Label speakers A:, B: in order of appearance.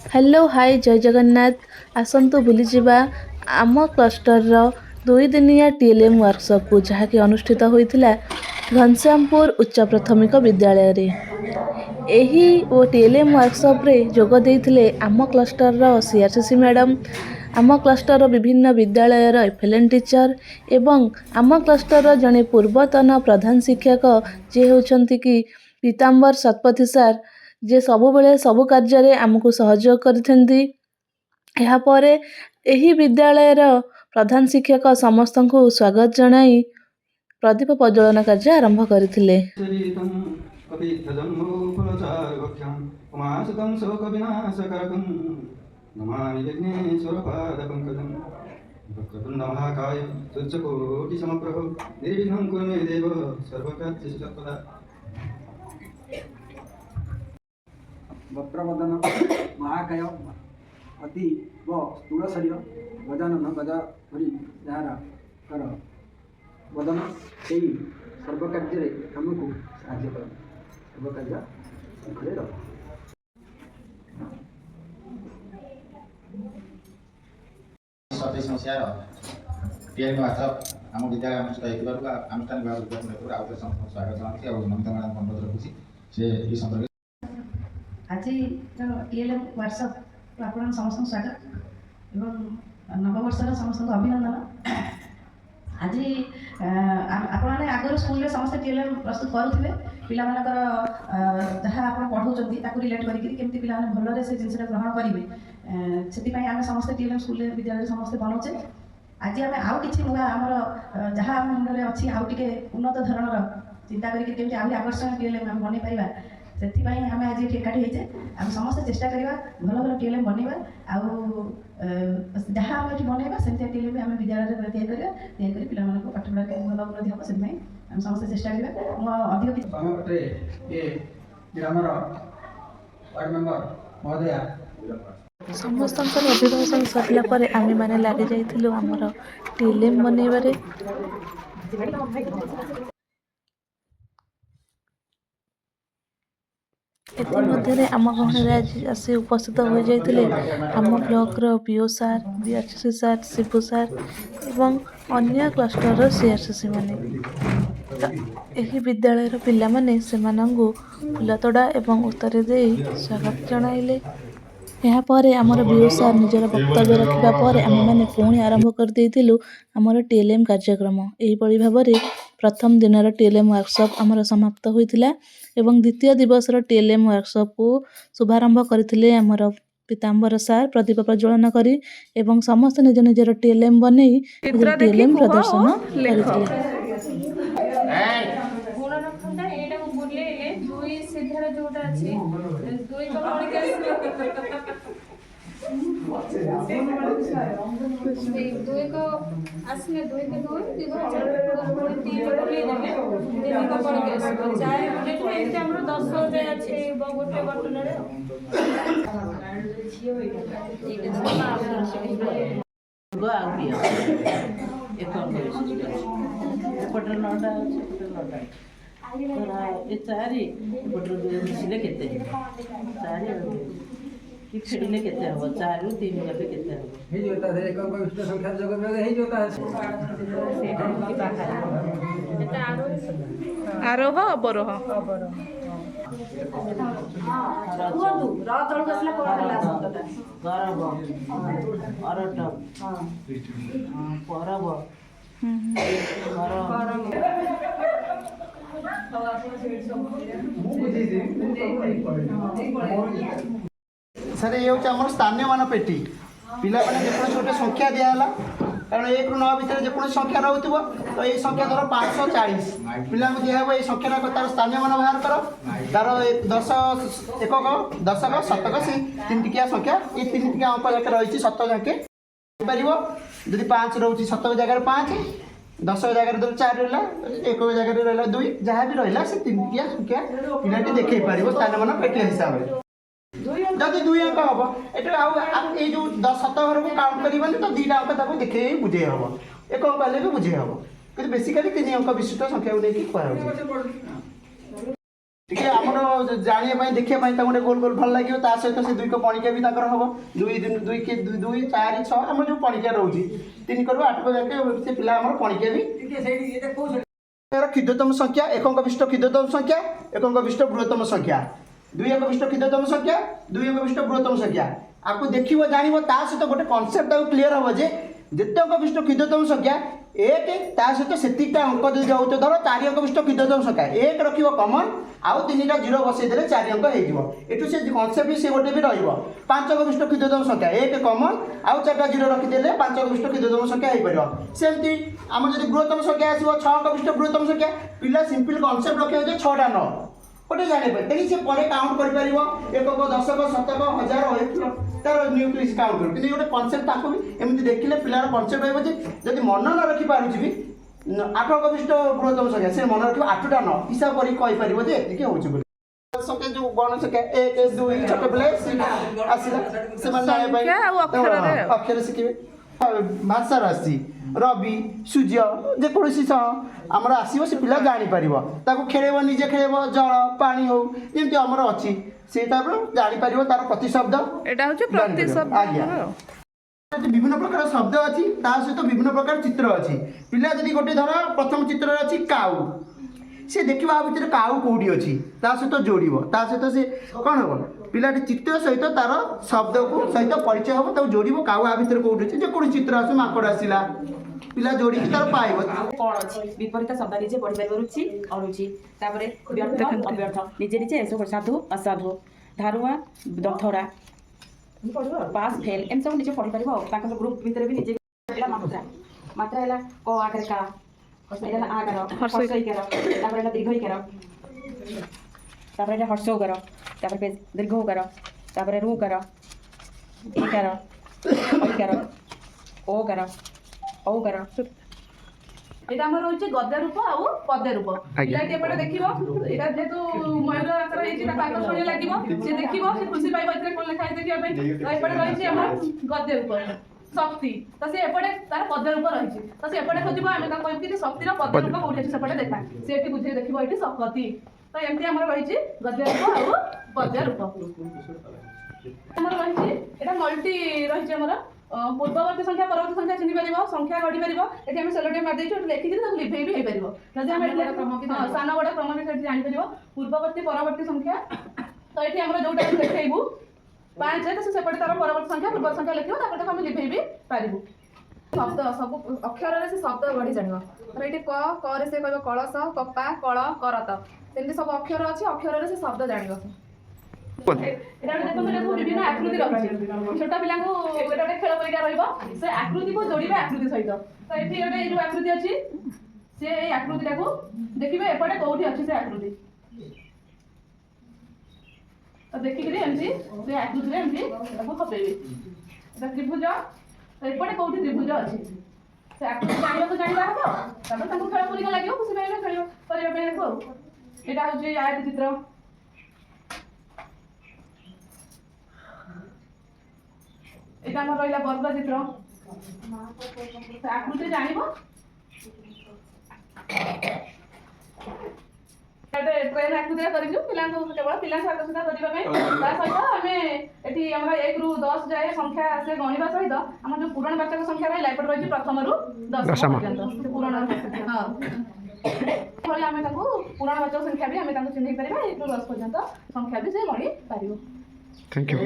A: Hello hi जय जगन्नाथ आसतु बुलीजा आम cluster दुई दिनिया टीएलएम वर्कशॉप को जहाँकि अनुष्ठित होता घनश्यामपुर उच्च प्राथमिक विद्यालय रे। एही ओ टीएलएम वर्कशॉप रे जोग देइथिले आम क्लस्टर सीआरसीसी मैडम, आम क्लस्टर विभिन्न विद्यालयर एफएलएन टीचर एवं आम क्लस्टर जड़े पूर्वतन प्रधान शिक्षक जे होउछंती कि पीताम्बर शतपथी सार जे सबु बेले सबु कार्य आमको सहयोग करथंती। यहाँ पर एही विद्यालयर प्रधान शिक्षक समस्त को स्वागत जनाई प्रदीप प्रज्वलन कार्य आरंभ करथिले।
B: वक्रवदन महाकाय अति व स्थूल शरीर गजानन गजा धरी जार कर वदन से सर्वकार्य आमको साहाय्य कर सर्वकार्य शृंखले रख।
C: सतेइश मसीहार टीएलएम वर्कशॉप आम विद्यालय अनुष्ठित होता आनुष्ठानिक भाव उद्घाटन आउे समस्त स्वागत जनाती और नमिता मैडम अनुरोध रखुची से ये संपर्क
D: आज टीएलएम वर्कशॉप आपण समस्त स्वागत एवं नववर्षर समस्त अभिनंदन। आज आपने आगर स्कूल समस्त टीएलएम प्रस्तुत करुवे पिलामानकर जहाँ आप पढ़ाऊँगी रिलेट करके पिला भल से जिनसा ग्रहण करेंगे से आम समस्त टीएलएम स्कूल विद्यालय समस्त बनाऊे। आज आम आउ कि नुआ आमर जहाँ आम मुंडे अच्छी आउ टे उन्नत धरणर चिंता करके आहुरी आकर्षण टीएलएम आम बन पाइबा से आम आज एकाठी होचे आम समस्त चेष्टा करवा भल भल टीएलएम बनवा जहाँ आम ये बनवा सेमती टीएलएम आम विद्यालय तैयारी पिला पाठ पढ़ा भल उन्नति हम से आम समस्त चेष्टा करवा अधिक
B: महोदया
A: समस्त अभिभाषण सरला पर आमे माने लागी जाइथिलु हमर टीएलएम बनैबारे। इतिमध्य आम गहन आज आसी उपस्थित हो जाते आम ब्लॉकर पीओ सार बीआरसीसी सार शिबू सार एवं अन्य क्लस्टर सीआरसीसी माने यही विद्यालय पिला माने सेमानंगु फुलतोड़ा एवं उत्तर दे स्वागत जनाइले। यहाँ पर आमर बीओ सार निजर वक्तव्य रखा पर आम मैंने पुणी आरंभ कर देइथिलु आमर टीएलएम कार्यक्रम। एही भाव में प्रथम दिन टीएलएम वर्कशॉप आमर समाप्त होइथिला एवं द्वितीय दिवस टीएलएम वर्कशॉप को शुभारंभ करथिले आमर पीताम्बर सार प्रदीप प्रज्वलन करी एवं समस्त निज निजर टीएलएम बनै टीएलएम प्रदर्शन करथिले।
E: दुई को आसने दुई के दुई दुई को चार तीन तीन को पड़ के चार मिनट में हमर 10 होते अछि गोटे बटन रे
F: खेलिले केते हो 4 रु 3 गते केते हो हे जोता है एक विष्णु संख्या जग में हे जोता है सेटा की बाहर एटा
A: आरोह अवरोह
D: कुहतु र तळ कसला पडला शब्दटा
F: गरब अरट परब
G: सर ये हूँ स्थानीय मान पेटी पिला जो गोटे संख्या दिहला कारण 1 ରୁ 9 भितर जो संख्या रोथो तो ये संख्या धर 540 पिला दिहब ये संख्या तार स्थानीय मान बाहर कर तार 10 एकक दशक शतक से 3 टिकिया संख्या ये 3 टिकिया अंक जाके रही शतक जाके पार जदि 5 रोचे शतक जगह 5 10 जगह धर 4 रहा 1 जगह रहा 2 जहाँ भी रहा से 3 टिकिया संख्या पिलाटी देखे पार स्थानीय मान पेटी हिसाब से जदि 2 अंक हम ये जो 10 शतक को काउंट कर तो 2टा अंक देखे बुझे हम 1 अंक हेल्ले भी बुझे हम कि बेसिकली 3 अंक विशिष्ट संख्या को लेकिन कह ଟିକେ ଆମର ଜାଣିବା ପାଇଁ ଦେଖିବା ପାଇଁ ତାଙ୍କୁ ଗୋଟେ ଗୋଲ ଗୋଲ ଭଲ ଲାଗିବ। ତା ସହିତ ସେ 2 ପଣିକିଆ ବି ତାଙ୍କର ହବ 2 2 2 4 6 ଆମର ଯୋଉ ପଣିକିଆ ରହୁଛି 3 କରିବ 8 ଯାକେ ସେ ପିଲା ଆମର ପଣିକିଆ ବି ক্ষুদ্রতম সংখ্যা একঙ্ক বিশিষ্ট ক্ষুদ্রতম সংখ্যা একঙ্ক বিশিষ্ট বৃহত্তম সংখ্যা 2 একক বিশিষ্ট ক্ষুদ্রতম সংখ্যা 2 একক বিশিষ্ট বৃহত্তম সংখ্যা आपको देखिबो जानिबो ता सहित गोटे कॉन्सेप्ट आउ क्लियर हो जे जेते अंक विशिष्ट क्षुद्रतम संख्या 1 ता सहित सेतिकटा अंक दे जाउ तो धरो 4 अंक विशिष्ट क्षुद्रतम संख्या 1 रखिबो कॉमन आउ 3टा 0 बसै देले 4 अंक हे जिवो एटु से कॉन्सेप्ट भी से गोटे भी रहइबो 5 अंक विशिष्ट क्षुद्रतम संख्या 1 कॉमन आउ 4टा 0 रखि देले 5 अंक विशिष्ट क्षुद्रतम संख्या हे परिबो सेमति हम जदि बृहत्तम संख्या आसीबो 6 अंक विशिष्ट बृहत्तम संख्या पिला सिंपल कॉन्सेप्ट रखियो जे 6टा 9 गोटे जाने पे से पर काउंट कर पारिबो एकक दशक शतक हजार तार न्यूक्लियस काउंट कर कि गोटे कॉन्सेप्ट ताको भी एमति देखिले पिलार कॉन्सेप्ट होइबो जे जदि मन न रखि पारुछि भी 8 अंक विशिष्ट बृहत्तम संख्या से मन रखिबो 8टा 9 हिसाब करि कहि पारिबो जे एतिके होछि बोली संख्या जो गण संख्या 1 2 छोटे पिले आसिला से मन जाने पाइ अक्षर सिखिबे भाषा राशि रवि सूर्य जेकोसी आमर आसो से पिला जापर ताको खेल निजे खेल जल पानी हो जमी आमर अच्छी से जापर तार प्रतिशब्द आज्ञा विभिन्न प्रकार शब्द अच्छी सहित विभिन्न प्रकार चित्र अच्छी पिला जदि गोटे धर प्रथम चित्र अच्छी काऊ से देखा भितर काऊ कौटी अच्छी सहित जोड़ सहित से कौन हम पिलाटी चित्र सहित तार शब्द को सहित परिचय हम तक जोड़ काऊ आ भितर कौटी अच्छे जेको चित्र आस माकड़ आसला पिला जोड़ी तार पाइब
H: कौन अच्छी विपरीत शब्द निजे पढ़ी पार रुचि अरुचि तापर व्यर्थ अव्यर्थ निजे निजे सब साधु असाधु धारुआ दथरा पास फेल एम सब निजे पढ़ी पार ग्रुप भितर भी निजे मात्रा मात्रा है क आकार का आकार हर्षईकार दीर्घईकार हर्षकार दीर्घकार रुकार इकार ऐकार ओकार औकार
D: এটা আমার হচ্ছে গদ্য রূপ আর পদ্য রূপ পিলাটি এপটে দেখিব এটা যেহেতু ময়ূর আকার হয়েছে তাকে আকর্ষণীয় লাগিব সে দেখিব সে খুশি পাইব এতে কোন লেখা আছে দেখিবা পাই তো এপটে রয়েছে আমার গদ্য রূপ শক্তি তো সে এপটে তার পদ্য রূপ রয়েছে তো সে এপটে খুঁজিব আমি তাকে কইব কি শক্তির পদ্য রূপ কোটি আছে সেপটে দেখা সে এটি বুঝে দেখিব এটি শক্তি তো এমতি আমার রয়েছে গদ্য রূপ আর পদ্য রূপ আমার রয়েছে এটা মাল্টি রয়েছে আমার पूर्ववर्ती संख्या परवर्ती संख्या चिन्ह पार संख्या गढ़ी पार ये आम सेलोटे मार देखिए लिखिकी लिभे भी हो पार सान बड़ा क्रम भी जापर पूर्ववर्ती परवर्ती संख्या तो ये आम जो लिखेबू 5 है तो सेपटे तार परवर्ती संख्या पूर्व संख्या लिखे आम लिभे भी पारू शब्द सब अक्षर से शब्द गढ़ी जान ये क से कह कलश कपा कल करत सेमती सब अक्षर अच्छे अक्षर से शब्द जान विभिन्न आकृति रही छोट पिला गोटे खेल परिका से आकृति को जोड़े आकृति सहित तो ये जो आकृति अच्छी से आकृति को देखिए एपटे कौटी अच्छी से आकृति तो देखिक से आकृति एमती खपेबे त्रिभुज तो एपटे कौटी त्रिभुज अच्छी से आकृति जानवा जानवा हम खेल परिका लगे खुशी पाइबे खेल यहाँ हूँ आयत चित्र এটা আমার রইলা বর্গ চিত্র আকৃতি জানিব ट्रेन आकृति करूँ पिला केवल पिला आकर्षित करने सहित आम ये आम 1 ରୁ 10 जाए संख्या से गणिबा सहित आम जो पूरणवाचक संख्या रहा एपटे रही प्रथम ରୁ 10 पर्यंत पूरण हाँ आम पूरणवाचक संख्या भी आम चिन्ह पार 1 ରୁ 10 पर्यंत संख्या भी से गणी पार।
I: Thank you.